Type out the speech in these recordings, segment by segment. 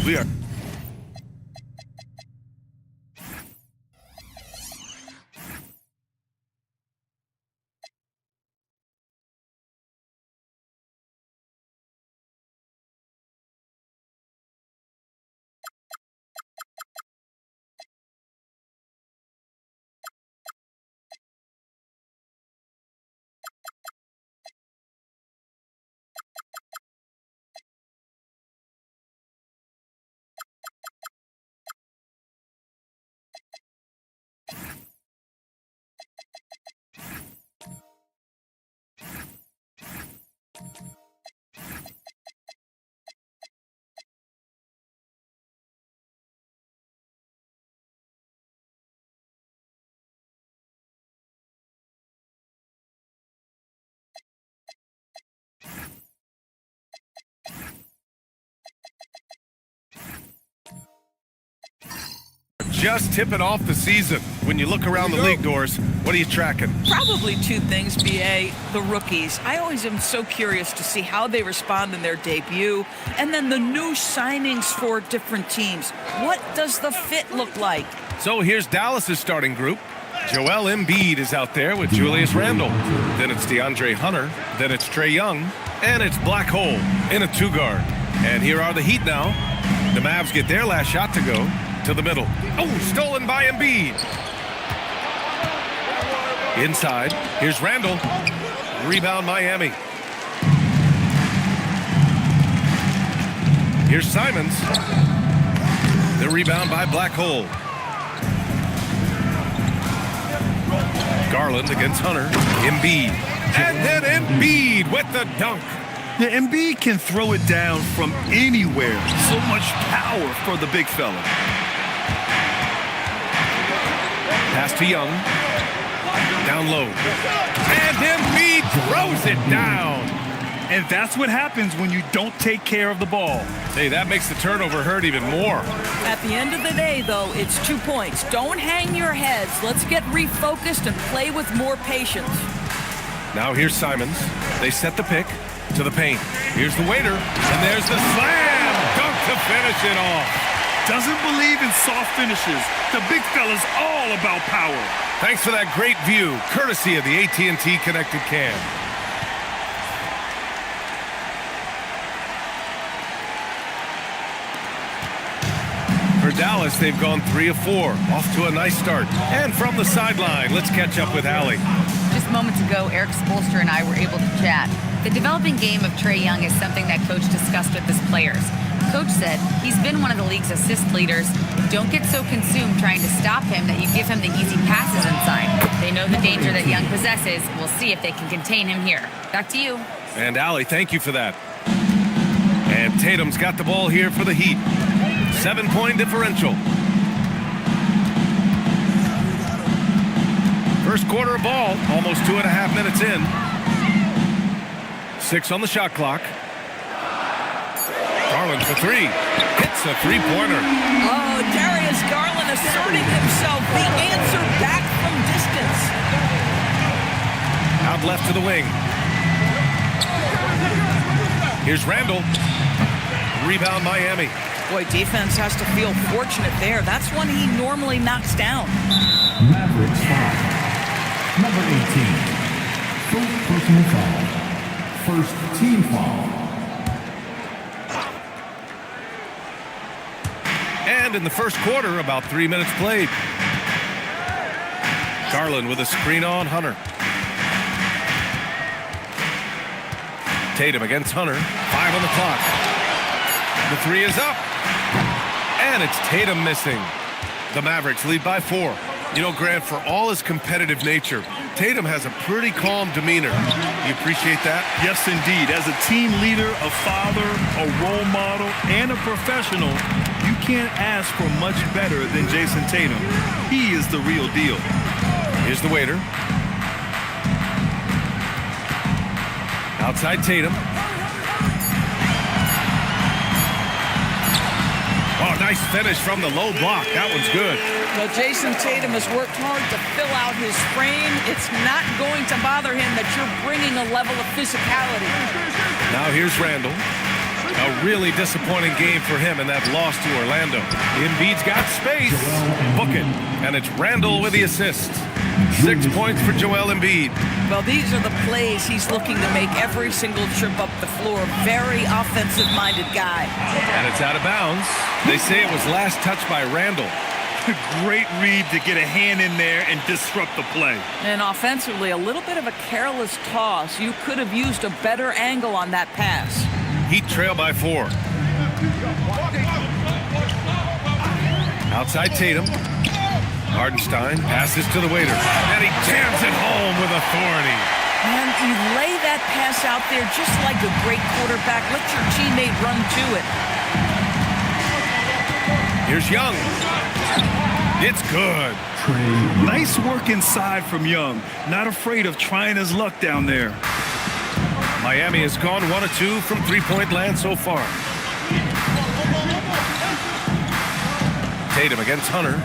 We are... Just tipping off the season. When you look around the league doors, what are you tracking? Probably two things, B.A. The rookies. I always am so curious to see how they respond in their debut. And then the new signings for different teams. What does the fit look like? So here's Dallas's starting group. Joel Embiid is out there with Julius Randle. Then it's DeAndre Hunter. Then it's Trae Young. And it's Black Hole in a two-guard. And here are the Heat now. The Mavs get their last shot to go. To the middle. Oh, stolen by Embiid. Inside. Here's Randle. Rebound Miami. Here's Simons. The rebound by Black Hole. Garland against Hunter. Embiid. And then Embiid with the dunk. Yeah, Embiid can throw it down from anywhere. So much power for the big fella. Pass to Young. Down low. And Embiid throws it down. And that's what happens when you don't take care of the ball. Hey, that makes the turnover hurt even more. At the end of the day, though, it's 2 points. Don't hang your heads. Let's get refocused and play with more patience. Now here's Simons. They set the pick to the paint. Here's the waiter. And there's the slam dunk to finish it off. Doesn't believe in soft finishes. The big fella's all about power. Thanks for that great view, courtesy of the AT&T Connected Cam. For Dallas, they've gone 3 of 4, off to a nice start. And from the sideline, let's catch up with Allie. Just moments ago, Eric Spoelstra and I were able to chat. The developing game of Trae Young is something that Coach discussed with his players. Coach said he's been one of the league's assist leaders. Don't get so consumed trying to stop him that you give him the easy passes inside. They know the danger that Young possesses. We'll see if they can contain him here. Back to you. And Allie, thank you for that. And Tatum's got the ball here for the Heat. 7-point differential. First quarter of ball, almost 2.5 minutes in. 6 on the shot clock. Garland for 3. Hits a three-pointer. Oh, Darius Garland asserting himself. The answer back from distance. Out left to the wing. Here's Randle. Rebound Miami. Boy, defense has to feel fortunate there. That's one he normally knocks down. Mavericks foul. Number 18. First personal foul. First team foul. And in the first quarter, about 3 minutes played. Garland with a screen on Hunter. Tatum against Hunter. 5 on the clock. The 3 is up. And it's Tatum missing. The Mavericks lead by 4. You know, Grant, for all his competitive nature, Tatum has a pretty calm demeanor. You appreciate that? Yes, indeed. As a team leader, a father, a role model, and a professional, you can't ask for much better than Jason Tatum. He is the real deal. Here's the waiter. Outside Tatum. Oh, nice finish from the low block. That one's good. Well, Jason Tatum has worked hard to fill out his frame. It's not going to bother him that you're bringing a level of physicality. Now here's Randle. A really disappointing game for him in that loss to Orlando. Embiid's got space. Book it. And it's Randall with the assist. 6 points for Joel Embiid. Well, these are the plays he's looking to make every single trip up the floor. Very offensive-minded guy. And it's out of bounds. They say it was last touched by Randall. Great read to get a hand in there and disrupt the play. And offensively, a little bit of a careless toss. You could have used a better angle on that pass. Heat trail by 4. Outside Tatum. Hardenstein passes to the waiter. And he jams it home with authority. And you lay that pass out there just like a great quarterback. Let your teammate run to it. Here's Young. It's good. Nice work inside from Young. Not afraid of trying his luck down there. Miami has gone 1 of 2 from three-point land so far. Tatum against Hunter.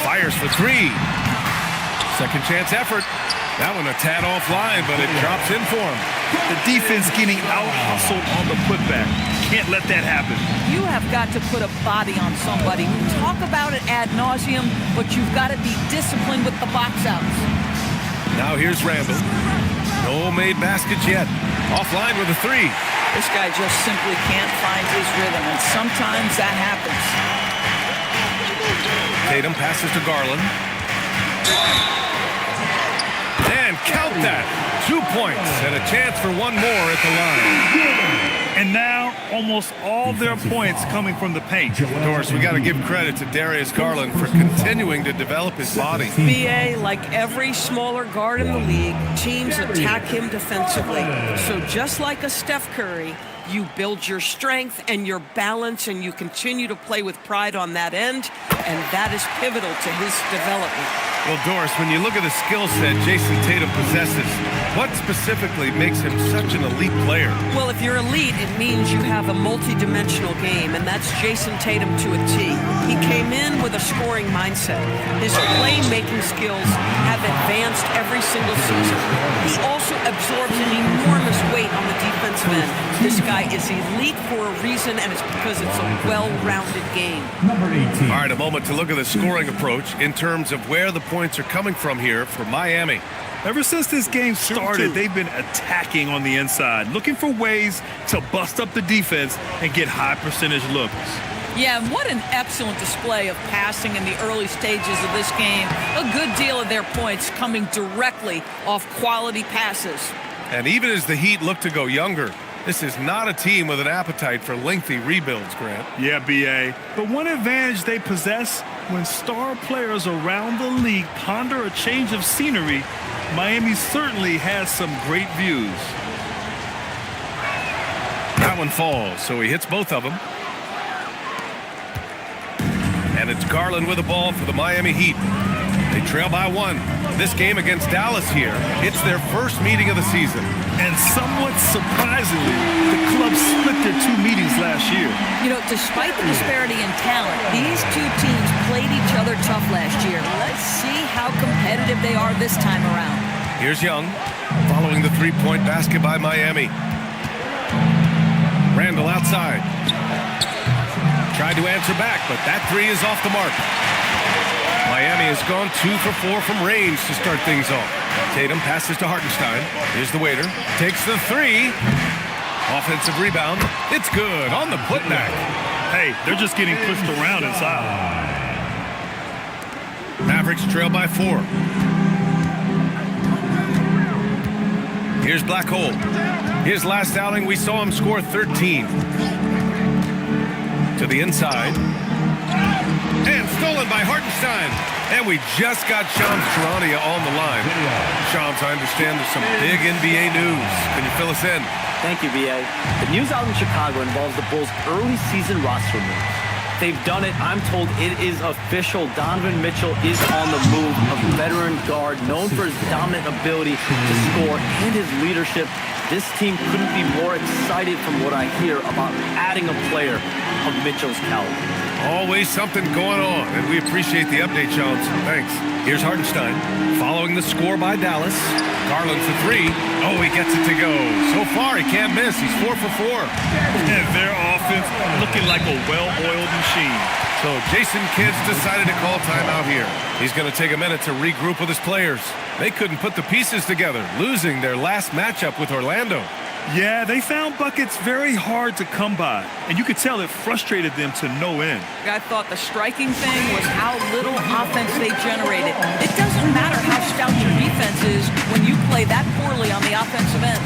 Fires for 3. Second chance effort. That one a tad offline, but it drops in for him. The defense getting out-hustled on the putback. Can't let that happen. You have got to put a body on somebody. We talk about it ad nauseum, but you've got to be disciplined with the box outs. Now here's Randall. No made baskets yet. Offline with a 3. This guy just simply can't find his rhythm, and sometimes that happens. Tatum passes to Garland. And count that. 2 points and a chance for one more at the line. And now almost all their points coming from the paint. Of course, we got to give credit to Darius Garland for continuing to develop his body. BA, like every smaller guard in the league, teams attack him defensively. So just like a Steph Curry, you build your strength and your balance, and you continue to play with pride on that end, and that is pivotal to his development. Well, Doris, when you look at the skill set Jason Tatum possesses, what specifically makes him such an elite player? Well, if you're elite, it means you have a multi-dimensional game, and that's Jason Tatum to a T. He came in with a scoring mindset. His playmaking skills have advanced every single season. He also absorbs an enormous weight on the defensive end. This guy is elite for a reason, and it's because it's a well-rounded game. Number 18. All right, a moment to look at the scoring approach in terms of where the points are coming from here for Miami. Ever since this game started, they've been attacking on the inside, looking for ways to bust up the defense and get high percentage looks. Yeah, and what an excellent display of passing in the early stages of this game. A good deal of their points coming directly off quality passes. And even as the Heat look to go younger, this is not a team with an appetite for lengthy rebuilds, Grant. Yeah, B.A. But one advantage they possess, when star players around the league ponder a change of scenery, Miami certainly has some great views. That one falls, so he hits both of them. And it's Garland with the ball for the Miami Heat. They trail by 1. This game against Dallas here, it's their first meeting of the season. And somewhat surprisingly, the club split their 2 meetings last year. You know, despite the disparity in talent, these two teams played each other tough last year. Let's see how competitive they are this time around. Here's Young, following the 3-point basket by Miami. Randall outside. Tried to answer back, but that 3 is off the mark. Miami has gone 2 for 4 from range to start things off. Tatum passes to Hartenstein. Here's the waiter. Takes the 3. Offensive rebound. It's good on the putback. Hey, they're just getting pushed around inside. Mavericks trail by 4. Here's Black Hole. His last outing, we saw him score 13. To the inside. And stolen by Hartenstein. And we just got Shams Charania on the line. Shams, I understand there's some big NBA news. Can you fill us in? Thank you, B.A. The news out in Chicago involves the Bulls' early season roster move. They've done it. I'm told it is official. Donovan Mitchell is on the move, a veteran guard known for his dominant ability to score and his leadership. This team couldn't be more excited from what I hear about adding a player of Mitchell's caliber. Always something going on, and we appreciate the update, Shams. Thanks. Here's Hartenstein following the score by Dallas. Garland for three. Oh, he gets it to go. So far, he can't miss. He's 4 for 4. And their offense looking like a well-oiled machine. So Jason Kidd's decided to call timeout here. He's going to take a minute to regroup with his players. They couldn't put the pieces together, losing their last matchup with Orlando. Yeah, they found buckets very hard to come by, and you could tell it frustrated them to no end. I thought the striking thing was how little offense they generated. It doesn't matter how stout your defense is when you play that poorly on the offensive end.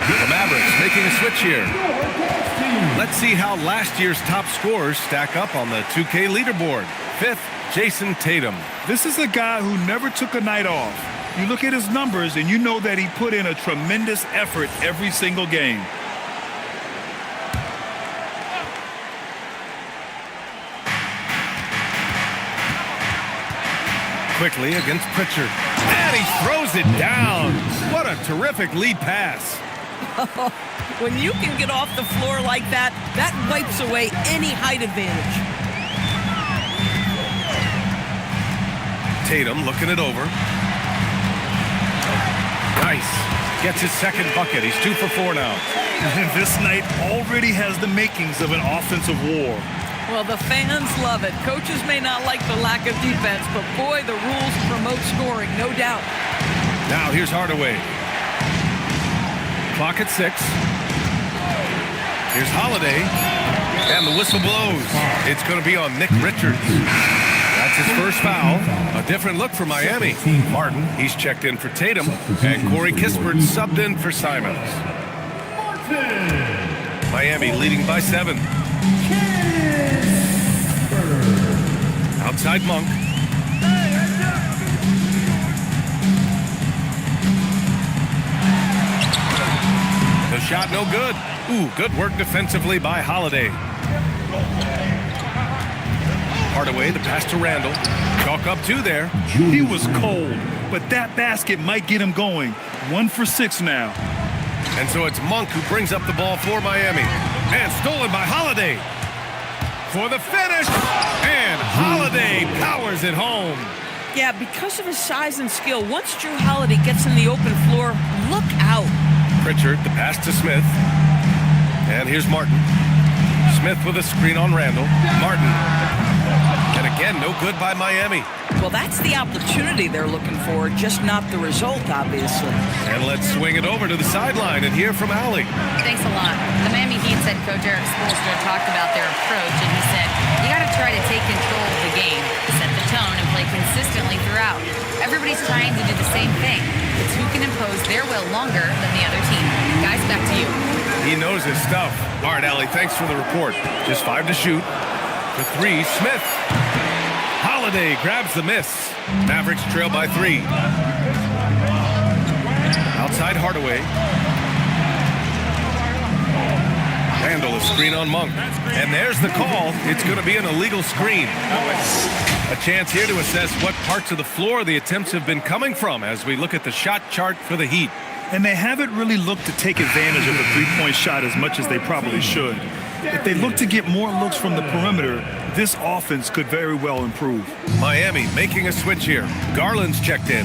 The Mavericks making a switch here. Let's see how last year's top scorers stack up on the 2K leaderboard. 5th, Jason Tatum. This is a guy who never took a night off. You look at his numbers and you know that he put in a tremendous effort every single game. Quickly against Pritchard. And he throws it down. What a terrific lead pass. When you can get off the floor like that, that wipes away any height advantage. Tatum looking it over. Nice. Gets his second bucket. He's 2 for 4 now. And this night already has the makings of an offensive war. Well, the fans love it. Coaches may not like the lack of defense, but boy, the rules promote scoring, no doubt. Now here's Hardaway. Clock at 6. Here's Holiday. And the whistle blows. It's going to be on Nick Richards. That's his first foul. A different look for Miami. Martin, he's checked in for Tatum. And Corey Kispert subbed in for Simons. Miami leading by 7. Outside Monk. The shot no good. Ooh, good work defensively by Holiday. Hardaway, the pass to Randall. Chalk up 2 there. He was cold, but that basket might get him going. 1 for 6 now. And so it's Monk who brings up the ball for Miami. And stolen by Holiday. For the finish. And Holiday powers it home. Yeah, because of his size and skill, once Drew Holiday gets in the open floor, look out. Pritchard, the pass to Smith. And here's Martin. Smith with a screen on Randall. Martin. And again, no good by Miami. Well, that's the opportunity they're looking for, just not the result, obviously. And let's swing it over to the sideline and hear from Allie. Thanks a lot. The Miami Heat said Coach Eric Spoelstra talked about their approach, and he said, you got to try to take control of the game, set the tone, and play consistently throughout. Everybody's trying to do the same thing. It's who can impose their will longer than the other team. Guys, back to you. He knows his stuff. All right, Allie, thanks for the report. Just 5 to shoot. For 3, Smith. Holiday grabs the miss. Mavericks trail by 3. Outside Hardaway. Randall, a screen on Monk. And there's the call. It's going to be an illegal screen. A chance here to assess what parts of the floor the attempts have been coming from as we look at the shot chart for the Heat. And they haven't really looked to take advantage of the three-point shot as much as they probably should. If they look to get more looks from the perimeter, this offense could very well improve. Miami making a switch here. Garland's checked in.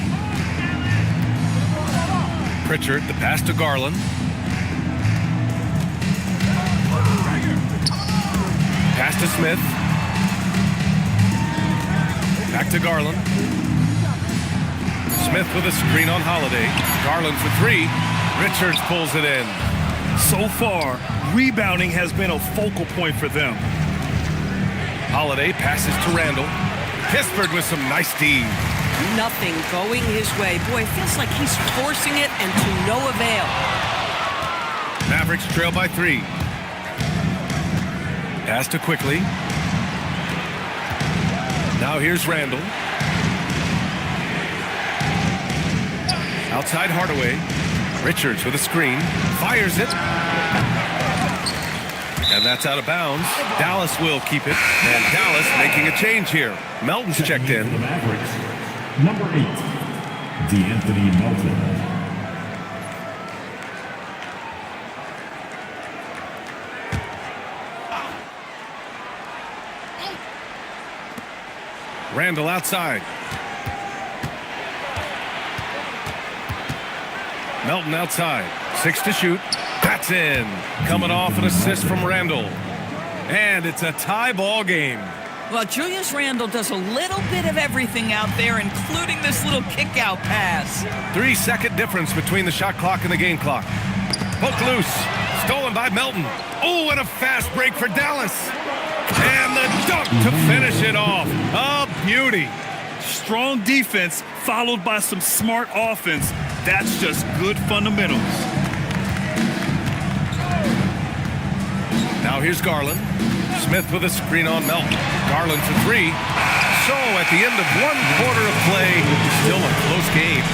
Pritchard, the pass to Garland. Pass to Smith. Back to Garland. Smith with a screen on Holiday. Garland for three. Richards pulls it in. So far, rebounding has been a focal point for them. Holiday passes to Randall. Kispert with some nice D. Nothing going his way. Boy, it feels like he's forcing it and to no avail. Mavericks trail by three. Pass to Quickly. Now here's Randall. Outside Hardaway. Richards with a screen. Fires it. And that's out of bounds. Dallas will keep it. And Dallas making a change here. Melton's checked in. For the Mavericks, number 8, D'Anthony Melton. Randall outside. Melton outside. 6 to shoot. That's in. Coming off an assist from Randall. And it's a tie ball game. Well, Julius Randle does a little bit of everything out there, including this little kick-out pass. 3-second difference between the shot clock and the game clock. Hook loose. Stolen by Melton. Oh, and a fast break for Dallas. And the dunk to finish it off. A beauty. Strong defense followed by some smart offense. That's just good fundamentals. Now here's Garland. Smith with a screen on Melton. Garland for three. So at the end of 1 quarter of play, still a close game.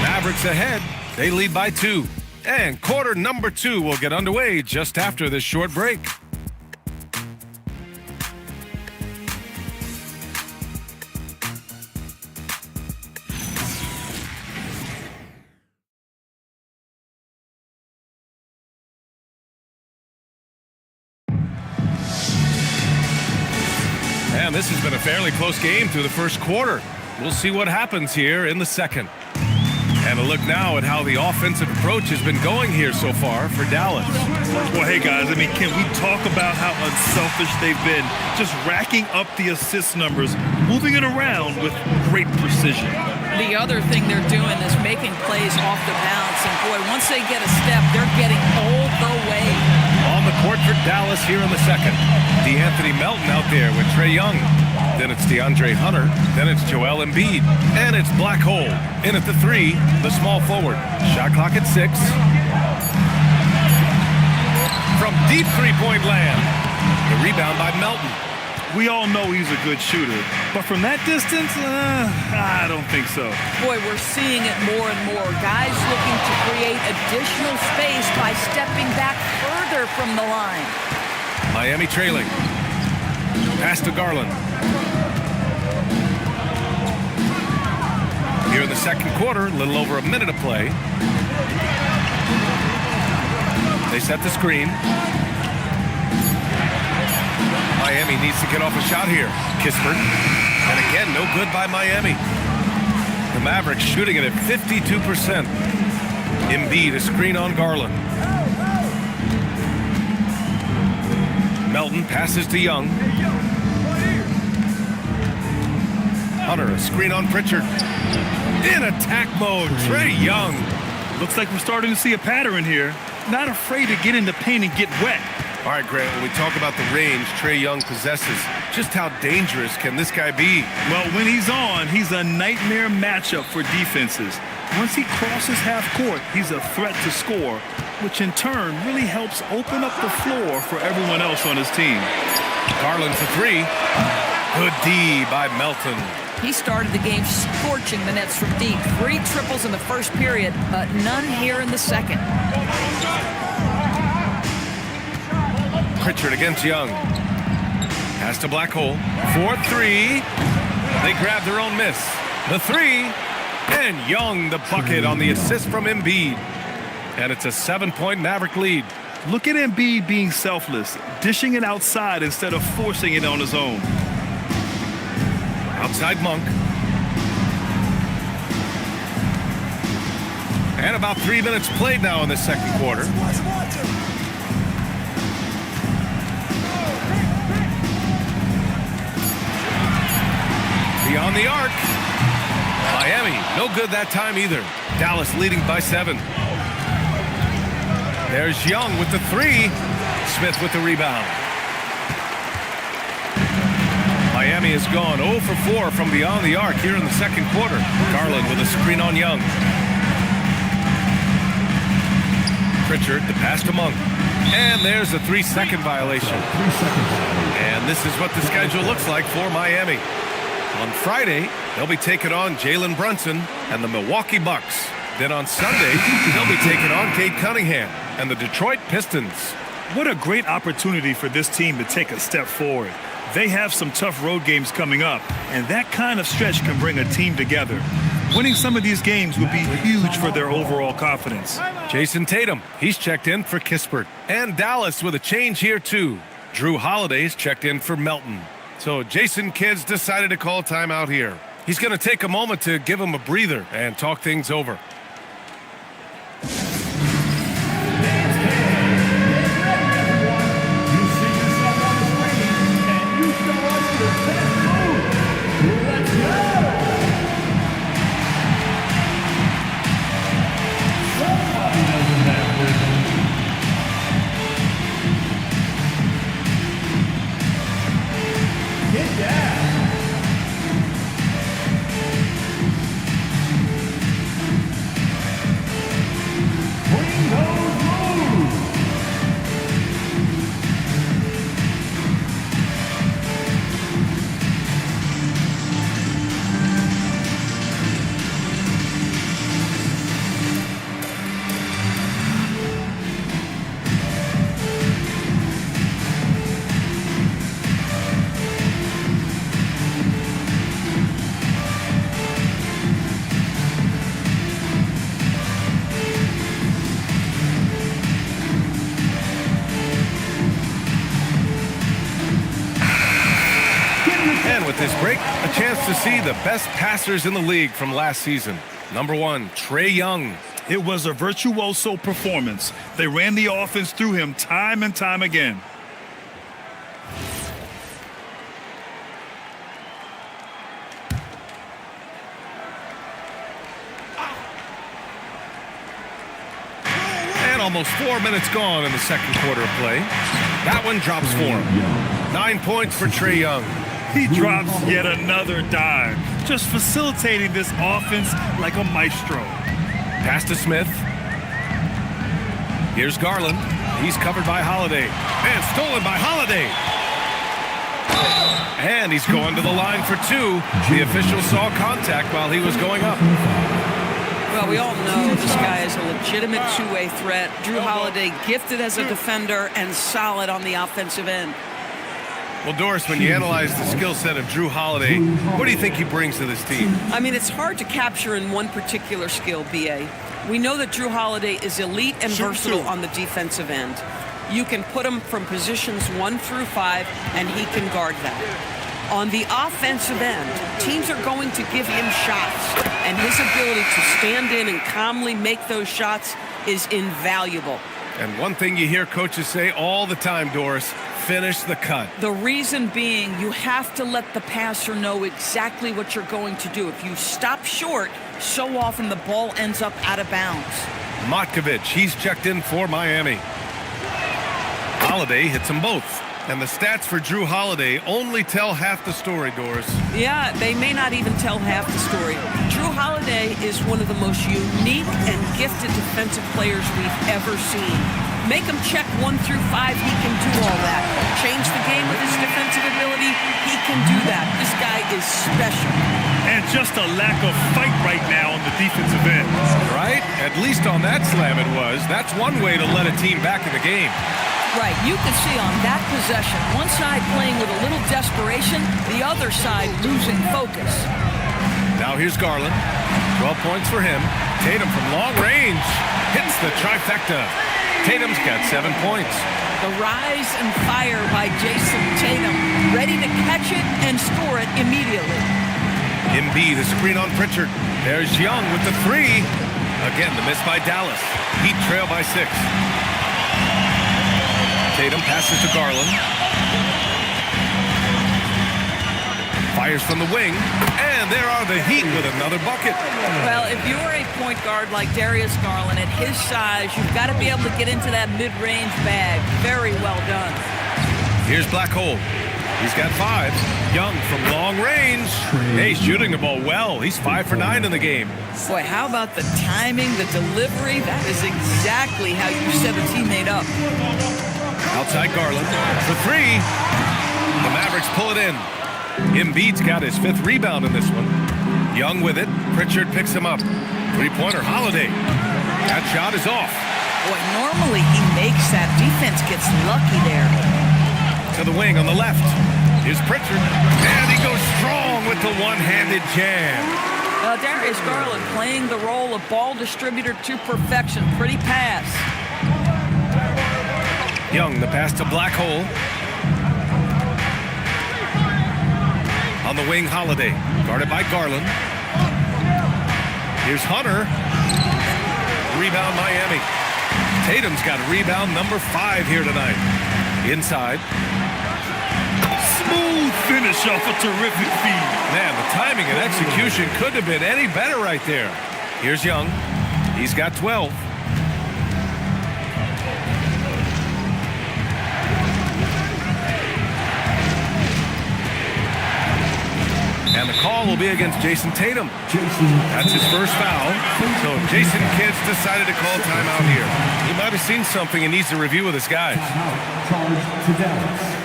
Mavericks ahead. They lead by 2. And quarter number 2 will get underway just after this short break. And this has been a fairly close game through the first quarter. We'll see what happens here in the second. And a look now at how the offensive approach has been going here so far for Dallas. Well, hey, guys, I mean, can we talk about how unselfish they've been? Just racking up the assist numbers, moving it around with great precision. The other thing they're doing is making plays off the bounce. And, boy, once they get a step, they're getting all the way. On the court for Dallas here in the second. D'Anthony Melton out there with Trae Young. Then it's DeAndre Hunter. Then it's Joel Embiid. And it's Black Hole. In at the 3, the small forward. Shot clock at 6. From deep three-point land. The rebound by Melton. We all know he's a good shooter, but from that distance, I don't think so. Boy, we're seeing it more and more. Guys looking to create additional space by stepping back further from the line. Miami trailing. Pass to Garland. Here in the second quarter, a little over a minute of play. They set the screen. Miami needs to get off a shot here. Kispert. And again, no good by Miami. The Mavericks shooting it at 52%. Embiid, a screen on Garland. Melton passes to Young. Hunter, a screen on Pritchard. In attack mode, Trae Young. Looks like we're starting to see a pattern here. Not afraid to get in the paint and get wet. All right, Grant, when we talk about the range Trae Young possesses, just how dangerous can this guy be? Well, when he's on, he's a nightmare matchup for defenses. Once he crosses half court, he's a threat to score, which in turn really helps open up the floor for everyone else on his team. Garland for 3. Good D by Melton. He started the game scorching the Nets from deep. 3 triples in the first period, but none here in the second. Pritchard against Young. Pass to Black Hole. 4-3. They grab their own miss. The 3. And Young the bucket on the assist from Embiid. And it's a 7-point Maverick lead. Look at Embiid being selfless, dishing it outside instead of forcing it on his own. Outside Monk. And about 3 minutes played now in the second quarter. Beyond the arc. Miami, no good that time either. Dallas leading by 7. There's Young with the 3. Smith with the rebound. Miami has gone 0 for 4 from beyond the arc here in the second quarter. Garland with a screen on Young. Pritchard, the pass to Monk. And there's a 3-second violation. And this is what the schedule looks like for Miami. On Friday, they'll be taking on Jalen Brunson and the Milwaukee Bucks. Then on Sunday, they'll be taking on Cade Cunningham and the Detroit Pistons. What a great opportunity for this team to take a step forward. They have some tough road games coming up, and that kind of stretch can bring a team together. Winning some of these games would be huge for their overall confidence. Jason Tatum, he's checked in for Kispert. And Dallas with a change here too. Drew Holiday's checked in for Melton. So Jason Kidd's decided to call timeout here. He's going to take a moment to give him a breather and talk things over. With this break, a chance to see the best passers in the league from last season. Number 1, Trae Young. It was a virtuoso performance. They ran the offense through him time and time again. And almost 4 minutes gone in the second quarter of play. That one drops for him. 9 points for Trae Young. He drops yet another dime, just facilitating this offense like a maestro. Pass to Smith. Here's Garland. He's covered by Holiday. And stolen by Holiday. And he's going to the line for 2. The official saw contact while he was going up. Well, we all know this guy is a legitimate two-way threat. Drew Holiday gifted as a defender and solid on the offensive end. Well, Doris, when you analyze the skill set of Drew Holiday, what do you think he brings to this team? I mean, it's hard to capture in one particular skill, B.A. We know that Drew Holiday is elite and versatile on the defensive end. You can put him from positions 1 through 5, and he can guard that. On the offensive end, teams are going to give him shots, and his ability to stand in and calmly make those shots is invaluable. And one thing you hear coaches say all the time, Doris, finish the cut. The reason being, you have to let the passer know exactly what you're going to do. If you stop short, so often the ball ends up out of bounds. Matkovic, he's checked in for Miami. Holiday hits them both. And the stats for Drew Holiday only tell half the story, Doris. Yeah, they may not even tell half the story. Drew Holiday is one of the most unique and gifted defensive players we've ever seen. Make him check 1 through 5, he can do all that. Change the game with his defensive ability, he can do that. This guy is special. And just a lack of fight right now on the defensive end. Right? At least on that slam it was. That's one way to let a team back in the game. Right, you can see on that possession, one side playing with a little desperation, the other side losing focus. Now here's Garland. 12 points for him. Tatum from long range hits the trifecta. Tatum's got 7 points. The rise and fire by Jason Tatum, ready to catch it and score it immediately. Embiid, a screen on Pritchard. There's Young with the 3. Again, the miss by Dallas. Heat trail by 6. Tatum passes to Garland. Fires from the wing. And And there are the Heat with another bucket. Well, if you're a point guard like Darius Garland, at his size, you've got to be able to get into that mid-range bag. Very well done. Here's Black Hole. He's got 5. Young from long range. Hey, shooting the ball well. He's 5 for 9 in the game. Boy, how about the timing, the delivery? That is exactly how you set a teammate up. Outside Garland for 3. The Mavericks pull it in. Embiid's got his 5th rebound in this one. Young with it. Pritchard picks him up. Three-pointer, Holiday. That shot is off. Boy, normally he makes that. Defense gets lucky there. To the wing on the left. Here's Pritchard. And he goes strong with the one-handed jam. Darius Garland playing the role of ball distributor to perfection. Pretty pass. Young, the pass to Black Hole. On the wing, Holiday. Guarded by Garland. Here's Hunter. Rebound, Miami. Tatum's got rebound number 5 here tonight. Inside. Smooth finish off a terrific feed. Man, the timing and execution couldn't have been any better right there. Here's Young. He's got 12. And the call will be against Jason Tatum. That's his first foul. So Jason Kidd's decided to call timeout here. He might have seen something and needs to review with his guys. Charge to Dallas.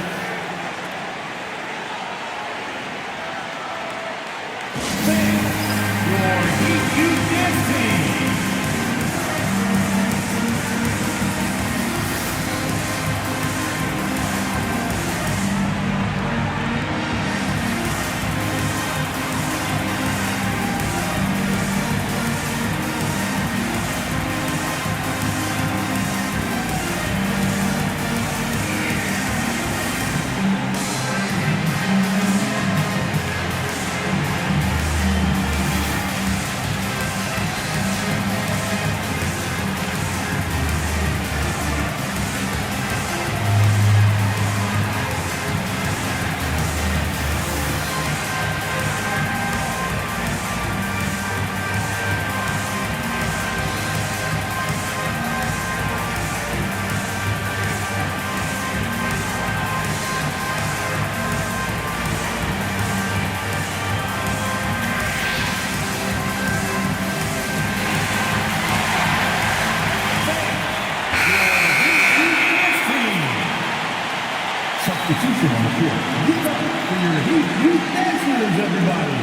Substitution on the court. Give up for your Heat Youth Dancers, everybody.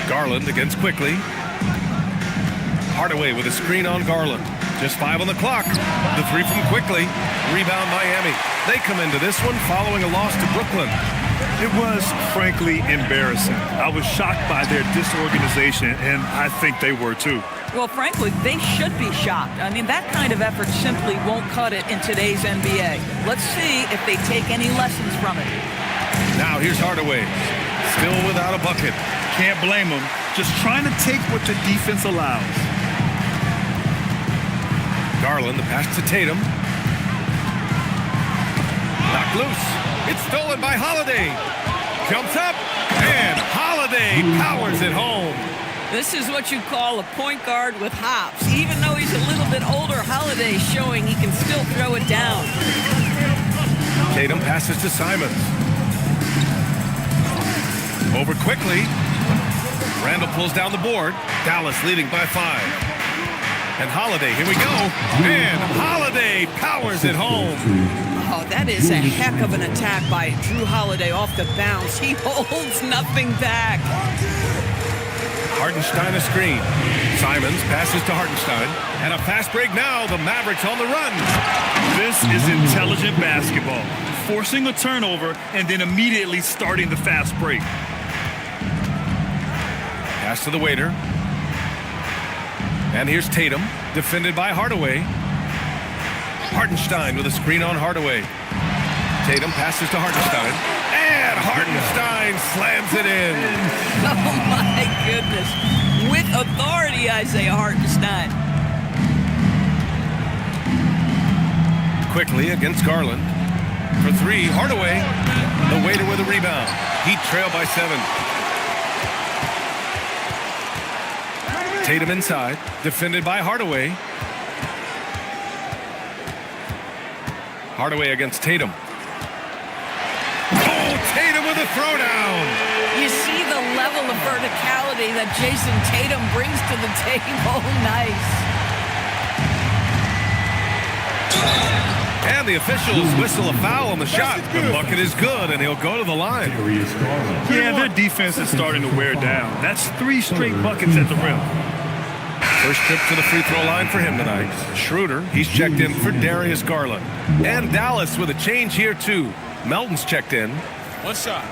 Garland against quickly. Hardaway with a screen on Garland. Just 5 on the clock. The 3 from quickly. Rebound Miami. They come into this one following a loss to Brooklyn. It was, frankly, embarrassing. I was shocked by their disorganization, and I think they were too. Well, frankly, they should be shocked. I mean, that kind of effort simply won't cut it in today's NBA. Let's see if they take any lessons from it. Now here's Hardaway. Still without a bucket. Can't blame them. Just trying to take what the defense allows. Garland, the pass to Tatum. Knocked loose. It's stolen by Holiday. Jumps up, and Holiday powers it home. This is what you call a point guard with hops. Even though he's a little bit older, Holiday showing he can still throw it down. Tatum passes to Simons. Over quickly. Randall pulls down the board. Dallas leading by 5. And Holiday, here we go. And Holiday powers it home. Oh, that is a heck of an attack by Drew Holiday off the bounce. He holds nothing back. Hartenstein a screen. Simons passes to Hartenstein. And a fast break now. The Mavericks on the run. This is intelligent basketball. Forcing a turnover and then immediately starting the fast break. Pass to the waiter. And here's Tatum, defended by Hardaway. Hartenstein with a screen on Hardaway. Tatum passes to Hartenstein. And Hartenstein slams drills it in. Oh, my goodness. With authority, Isaiah Hartenstein. Quickly against Garland. For three, Hardaway. The waiter with a rebound. Heat trail by 7. Tatum inside, defended by Hardaway. Hardaway against Tatum. Oh, Tatum with a throwdown. You see the level of verticality that Jason Tatum brings to the table. Nice. And the officials whistle a foul on the shot. The bucket is good, and he'll go to the line. Yeah, their defense is starting to wear down. That's 3 straight buckets at the rim. First trip to the free throw line for him tonight. Schroeder, he's checked in for Darius Garland. And Dallas with a change here, too. Melton's checked in. One shot.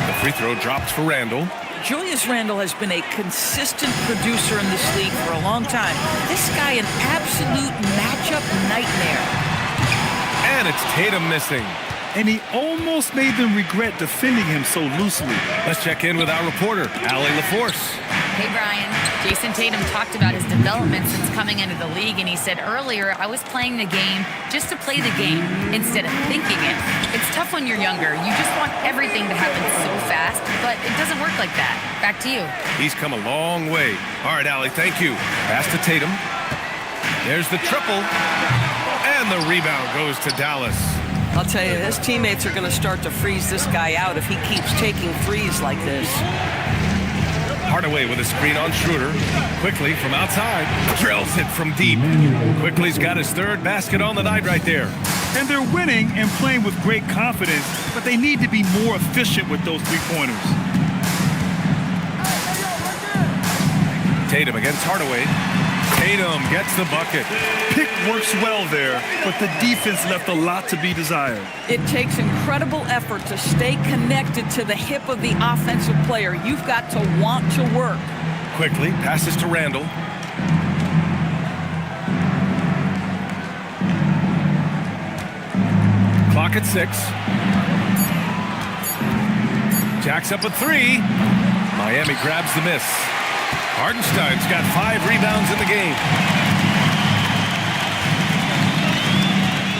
The free throw drops for Randall. Julius Randle has been a consistent producer in this league for a long time. This guy, an absolute matchup nightmare. And it's Tatum missing. And he almost made them regret defending him so loosely. Let's check in with our reporter, Allie LaForce. Hey, Brian. Jason Tatum talked about his development since coming into the league, and he said earlier, I was playing the game just to play the game instead of thinking it. It's tough when you're younger. You just want everything to happen so fast, but it doesn't work like that. Back to you. He's come a long way. All right, Allie, thank you. Pass to Tatum. There's the triple. And the rebound goes to Dallas. I'll tell you, his teammates are going to start to freeze this guy out if he keeps taking threes like this. Hardaway with a screen on Schroeder. Quickly from outside. Drills it from deep. Quickly's got his 3rd basket on the night right there. And they're winning and playing with great confidence, but they need to be more efficient with those 3-pointers. Tatum against Hardaway. Tatum gets the bucket. Pick works well there, but the defense left a lot to be desired. It takes incredible effort to stay connected to the hip of the offensive player. You've got to want to work. Quickly passes to Randall. Clock at 6. Jacks up a 3. Miami grabs the miss. Hartenstein's got 5 rebounds in the game.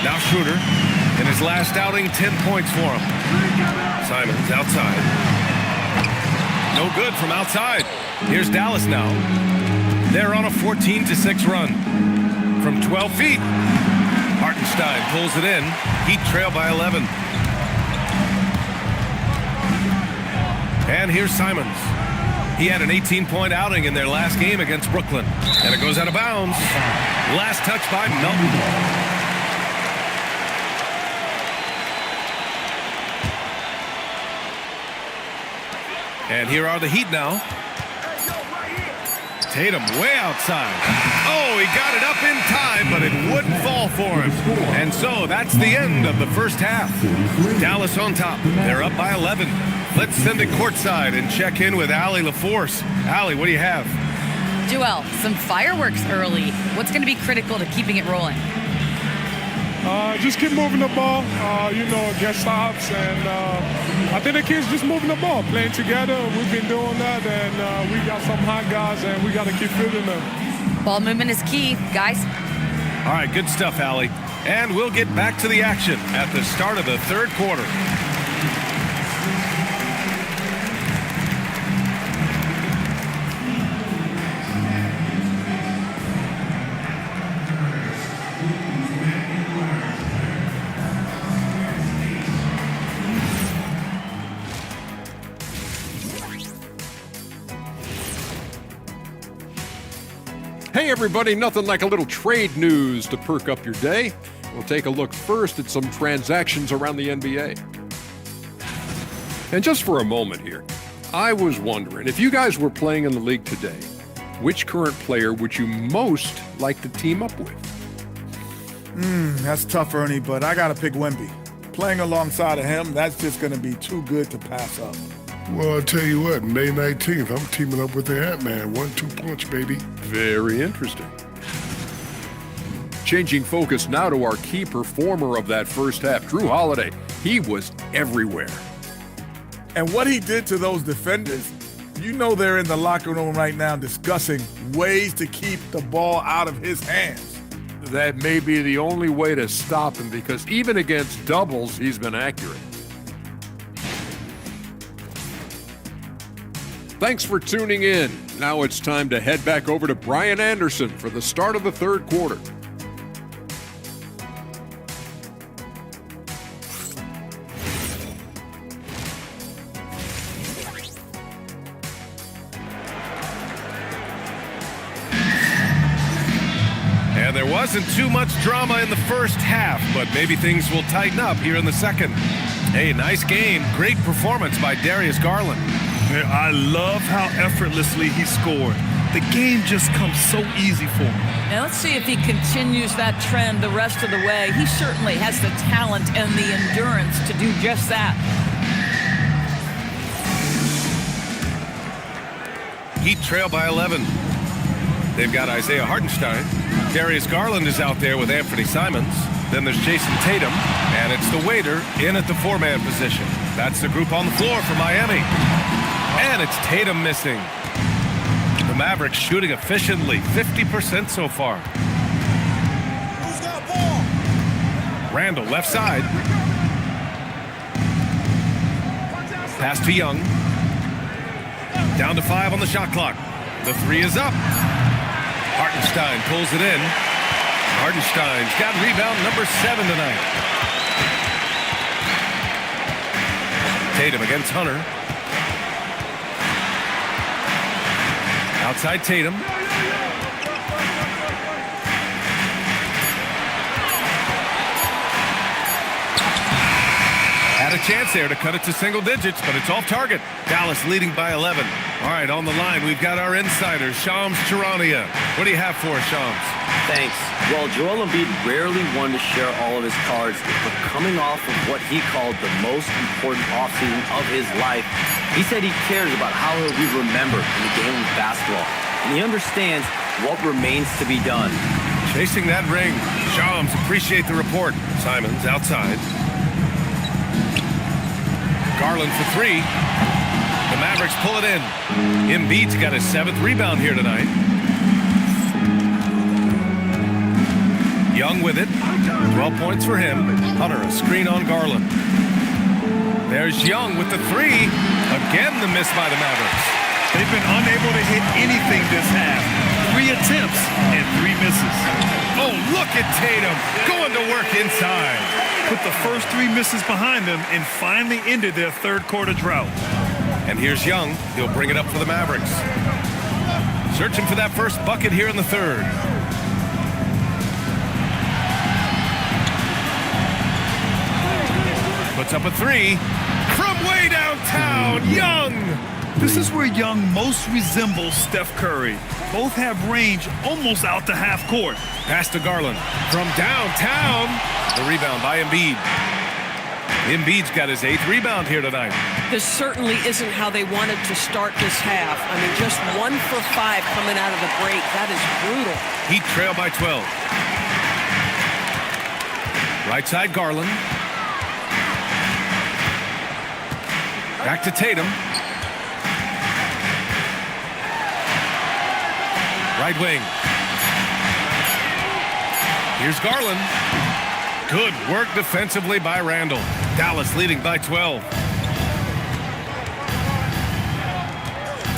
Now Schroeder, in his last outing, 10 points for him. Simons outside. No good from outside. Here's Dallas now. They're on a 14-6 run. From 12 feet, Hartenstein pulls it in. Heat trail by 11. And here's Simons. He had an 18-point outing in their last game against Brooklyn. And it goes out of bounds. Last touch by Melton. And here are the Heat now. Tatum way outside. Oh, he got it up in time, but it wouldn't fall for him. And so that's the end of the first half. Dallas on top. They're up by 11. Let's send it courtside and check in with Allie LaForce. Allie, what do you have? Joel, some fireworks early. What's going to be critical to keeping it rolling? Just keep moving the ball, get stops, and I think the kids just moving the ball, playing together. We've been doing that, and we got some hot guys, and we got to keep fielding them. Ball movement is key, guys. All right, good stuff, Allie. And we'll get back to the action at the start of the 3rd quarter. Hey everybody, nothing like a little trade news to perk up your day. We'll take a look first at some transactions around the NBA. And just for a moment here, I was wondering, if you guys were playing in the league today, which current player would you most like to team up with? That's tough, Ernie, but I got to pick Wemby. Playing alongside of him, that's just going to be too good to pass up. Well, I'll tell you what, May 19th, I'm teaming up with the Ant-Man. 1-2 punch, baby. Very interesting. Changing focus now to our key performer of that first half, Drew Holiday. He was everywhere. And what he did to those defenders, you know they're in the locker room right now discussing ways to keep the ball out of his hands. That may be the only way to stop him because even against doubles, he's been accurate. Thanks for tuning in. Now it's time to head back over to Brian Anderson for the start of the third quarter. And there wasn't too much drama in the first half, but maybe things will tighten up here in the second. Hey, nice game. Great performance by Darius Garland. I love how effortlessly he scored. The game just comes so easy for him. Now let's see if he continues that trend the rest of the way. He certainly has the talent and the endurance to do just that. Heat trail by 11. They've got Isaiah Hartenstein. Darius Garland is out there with Anthony Simons. Then there's Jason Tatum, and it's the waiter in at the four-man position. That's the group on the floor for Miami. And it's Tatum missing. The Mavericks shooting efficiently, 50% so far. Who's got ball? Randall, left side. Pass to Young. Down to 5 on the shot clock. The three is up. Hartenstein pulls it in. Hartenstein's got rebound number 7 tonight. Tatum against Hunter. Outside Tatum. Had a chance there to cut it to single digits, but it's off target. Dallas leading by 11. All right, on the line, we've got our insider, Shams Charania. What do you have for us, Shams? Thanks. Well, Joel Embiid rarely wanted to share all of his cards, but coming off of what he called the most important offseason of his life, he said he cares about how he'll be remembered in the game of basketball, and he understands what remains to be done. Chasing that ring. Shams, appreciate the report. Simons outside. Garland for 3. The Mavericks pull it in. Embiid's got his 7th rebound here tonight. Young with it. 12 points for him. Hunter, a screen on Garland. There's Young with the 3. Again, the miss by the Mavericks. They've been unable to hit anything this half. 3 attempts and 3 misses. Oh, look at Tatum going to work inside. Put the first 3 misses behind them and finally ended their third quarter drought. And here's Young. He'll bring it up for the Mavericks. Searching for that first bucket here in the third. Puts up a 3 from way downtown. Young. This is where Young most resembles Steph Curry. Both have range almost out to half court. Pass to Garland from downtown. The rebound by Embiid. Embiid's got his 8th rebound here tonight. This certainly isn't how they wanted to start this half. I mean, just 1 for 5 coming out of the break. That is brutal. Heat trail by 12. Right side Garland. Back to Tatum. Right wing. Here's Garland. Good work defensively by Randall. Dallas leading by 12.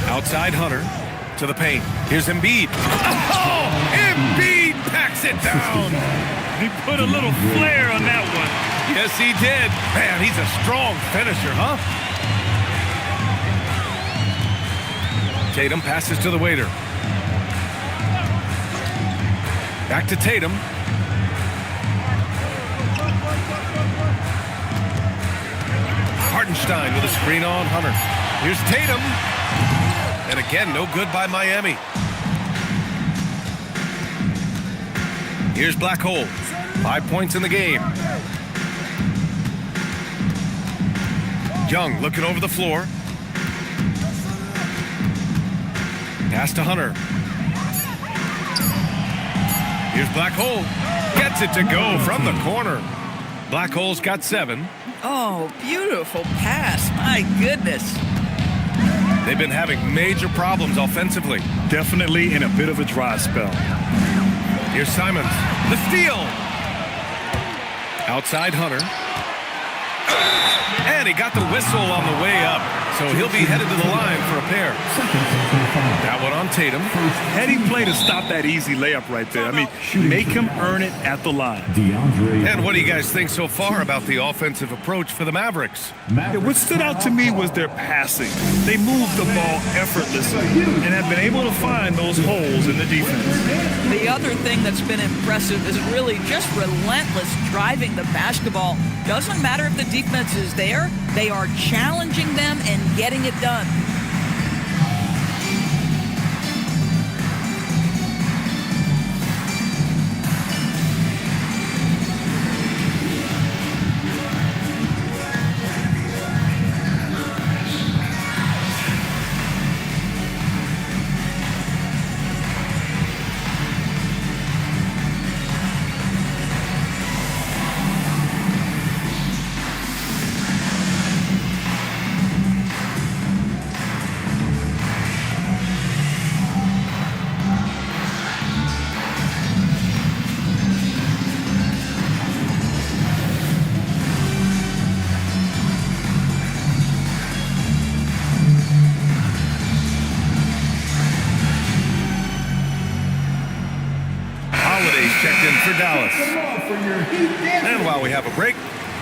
Outside Hunter to the paint. Here's Embiid. Oh! Embiid packs it down. He put a little flair on that one. Yes, he did. Man, he's a strong finisher, huh? Tatum passes to the waiter. Back to Tatum. Hartenstein with a screen on Hunter. Here's Tatum. And again, no good by Miami. Here's Black Hole. 5 points in the game. Young looking over the floor. Pass to Hunter. Here's Black Hole. Gets it to go from the corner. Black Hole's got 7. Oh, beautiful pass. My goodness. They've been having major problems offensively. Definitely in a bit of a dry spell. Here's Simons. The steal. Outside Hunter. And he got the whistle on the way up. So he'll be headed to the line for a pair. That one on Tatum. Heady play to stop that easy layup right there. I mean, make him earn it at the line. And what do you guys think so far about the offensive approach for the Mavericks? Yeah, what stood out to me was their passing. They moved the ball effortlessly and have been able to find those holes in the defense. The other thing that's been impressive is really just relentless driving the basketball. Doesn't matter if the defense is there, they are challenging them and getting it done. Checked in for Dallas. And while we have a break,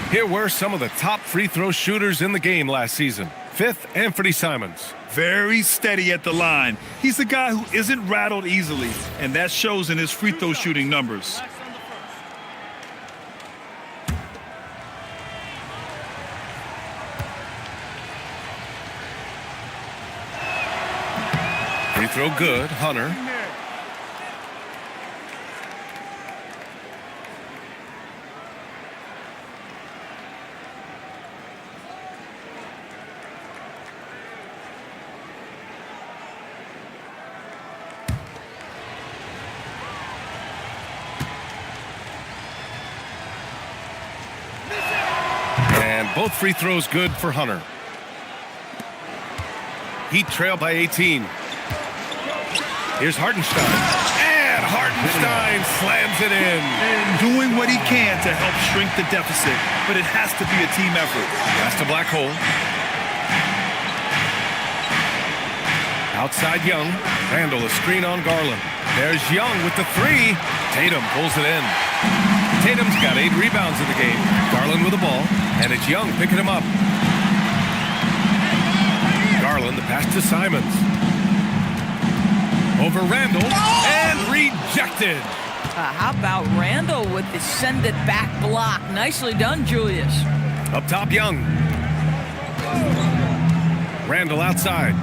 here were some of the top free throw shooters in the game last season. 5th, Anthony Simons. Very steady at the line. He's the guy who isn't rattled easily, and that shows in his free throw shooting numbers. Free throw good, Hunter. Both free throws good for Hunter. Heat trail by 18. Here's Hartenstein. And Hartenstein slams it in. Doing what he can to help shrink the deficit, but it has to be a team effort. Pass to Black Hole. Outside Young. Randall a screen on Garland. There's Young with the 3. Tatum pulls it in. Tatum's got 8 rebounds in the game. Garland with the ball. And it's Young picking him up. Garland, the pass to Simons. Over Randall. And rejected. How about Randall with the send it back block? Nicely done, Julius. Up top, Young. Randall outside.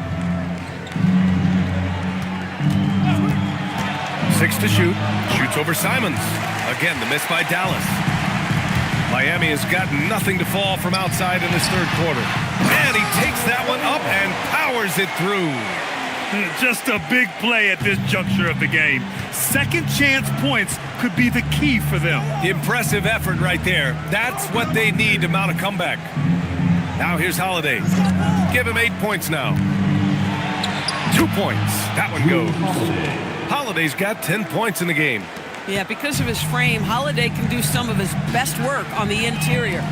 6 to shoot. Shoots over Simons. Again, the miss by Dallas. Miami has got nothing to fall from outside in this third quarter. And he takes that one up and powers it through. Just a big play at this juncture of the game. Second chance points could be the key for them. Impressive effort right there. That's what they need to mount a comeback. Now here's Holiday. Give him 8 points now. 2 points. That one goes. Holiday's got 10 points in the game. Yeah, because of his frame, Holiday can do some of his best work on the interior.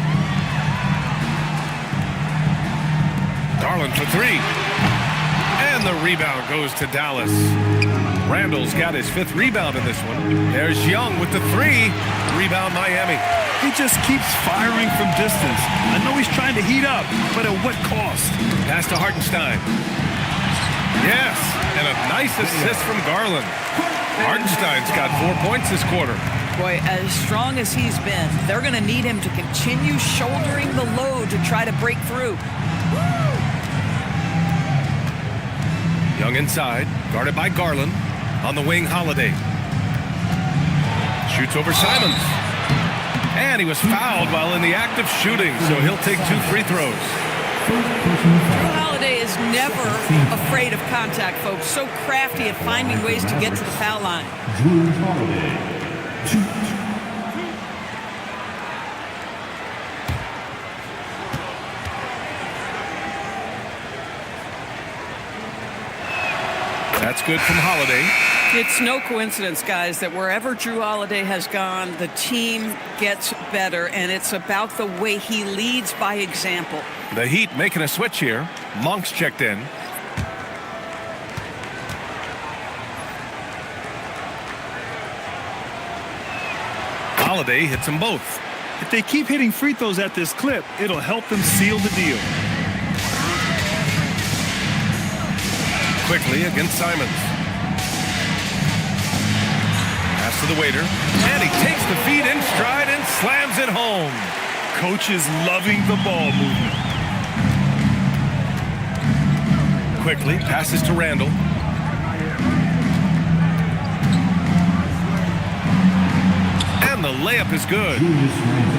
Garland for 3. And the rebound goes to Dallas. Randall's got his 5th rebound in this one. There's Young with the 3. Rebound Miami. He just keeps firing from distance. I know he's trying to heat up, but at what cost? Pass to Hartenstein. Yes, and a nice assist from Garland. Hartenstein's got 4 points this quarter. Boy, as strong as he's been, they're going to need him to continue shouldering the load to try to break through. Young inside, guarded by Garland. On the wing, Holiday. Shoots over Simons. And he was fouled while in the act of shooting, so he'll take 2 free throws. Drew Holiday Holiday is never afraid of contact, folks. So crafty at finding ways to get to the foul line. Julius Holiday, shoot. That's good from Holiday. It's no coincidence, guys, that wherever Drew Holiday has gone, the team gets better, and it's about the way he leads by example. The Heat making a switch here. Monk's checked in. Holiday hits them both. If they keep hitting free throws at this clip, it'll help them seal the deal. Quickly against Simons. Pass to the waiter. And he takes the feed in stride and slams it home. Coach is loving the ball movement. Quickly passes to Randall. And the layup is good.